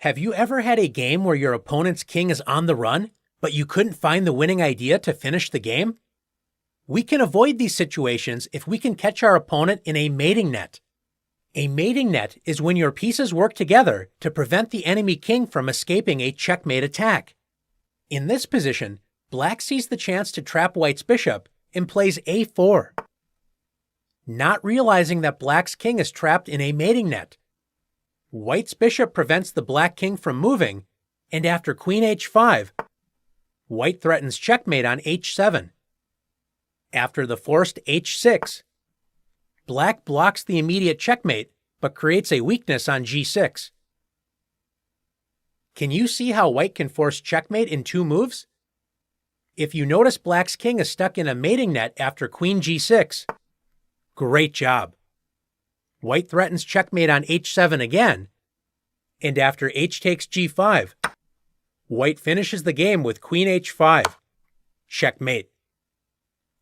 Have you ever had a game where your opponent's king is on the run, but you couldn't find the winning idea to finish the game? We can avoid these situations if we can catch our opponent in a mating net. A mating net is when your pieces work together to prevent the enemy king from escaping a checkmate attack. In this position, Black sees the chance to trap White's bishop and plays a4. Not realizing that Black's king is trapped in a mating net, White's bishop prevents the Black king from moving, and after queen h5, White threatens checkmate on h7. After the forced h6, Black blocks the immediate checkmate but creates a weakness on g6. Can you see how White can force checkmate in 2 moves? If you notice Black's king is stuck in a mating net after queen g6, great job. White threatens checkmate on h7 again, and after h takes g5, White finishes the game with queen h5. Checkmate.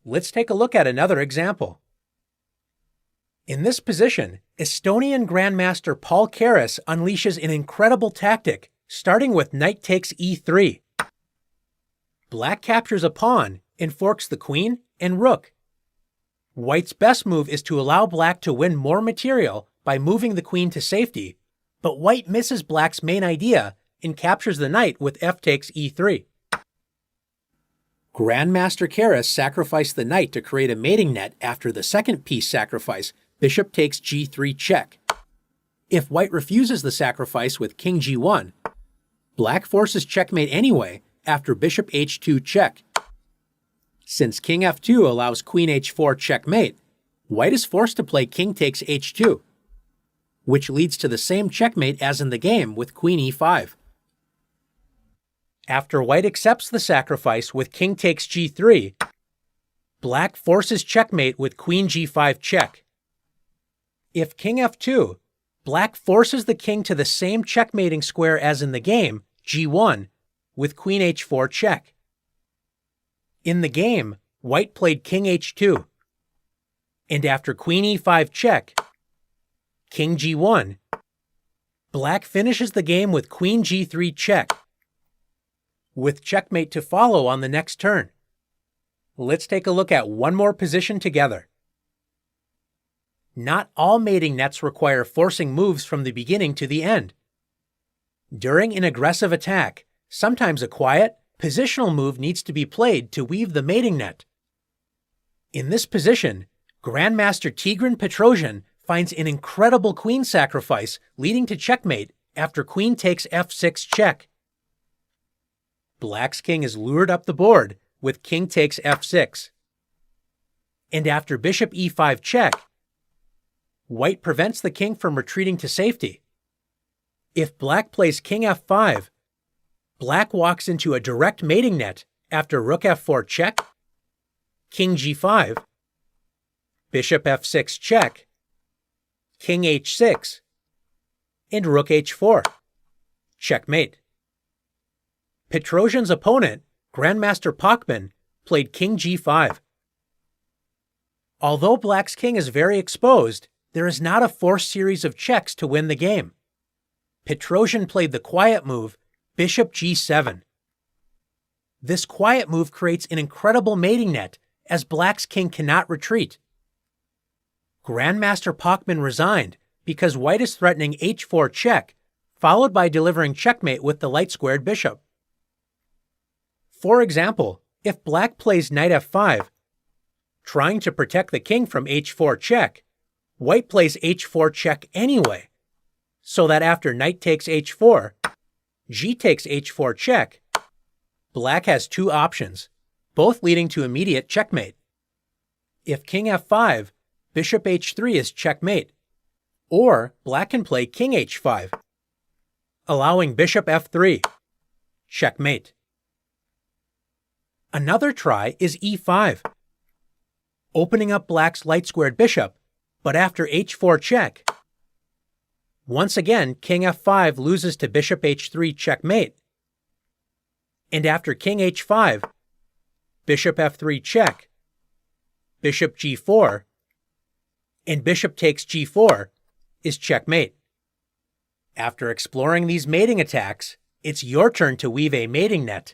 Let's take a look at another example. In this position, Estonian Grandmaster Paul Keres unleashes an incredible tactic, starting with knight takes e3. Black captures a pawn and forks the queen and rook. White's best move is to allow Black to win more material by moving the queen to safety, but White misses Black's main idea and captures the knight with f takes e3. Grandmaster Keres sacrificed the knight to create a mating net after the second piece sacrifice, bishop takes g3 check. If White refuses the sacrifice with king g1, Black forces checkmate anyway after bishop h2 check. Since king f2 allows queen h4 checkmate, White is forced to play king takes h2, which leads to the same checkmate as in the game with queen e5. After White accepts the sacrifice with king takes g3, Black forces checkmate with queen g5 check. If king f2, Black forces the king to the same checkmating square as in the game, g1, with queen h4 check. In the game, White played king h2, and after queen e5 check, king g1, Black finishes the game with queen g3 check, with checkmate to follow on the next turn. Let's take a look at one more position together. Not all mating nets require forcing moves from the beginning to the end. During an aggressive attack, sometimes a quiet, positional move needs to be played to weave the mating net. In this position, Grandmaster Tigran Petrosian finds an incredible queen sacrifice leading to checkmate after queen takes f6 check. Black's king is lured up the board with king takes f6. And after bishop e5 check, White prevents the king from retreating to safety. If Black plays king f5, Black walks into a direct mating net after rook f4 check, king g5, bishop f6 check, king h6, and rook h4. Checkmate. Petrosian's opponent, Grandmaster Pachman, played king g5. Although Black's king is very exposed, there is not a forced series of checks to win the game. Petrosian played the quiet move, bishop g7. This quiet move creates an incredible mating net as Black's king cannot retreat. Grandmaster Pachman resigned because White is threatening h4 check, followed by delivering checkmate with the light-squared bishop. For example, if Black plays knight f5, trying to protect the king from h4 check, White plays h4 check anyway, so that after knight takes h4, g takes h4 check, Black has 2 options, both leading to immediate checkmate. If king f5, bishop h3 is checkmate, or Black can play king h5, allowing bishop f3, checkmate. Another try is e5, opening up Black's light-squared bishop, but after h4 check, once again king f5 loses to bishop h3 checkmate, and after king h5, bishop f3 check, bishop g4, and bishop takes g4 is checkmate. After exploring these mating attacks, it's your turn to weave a mating net.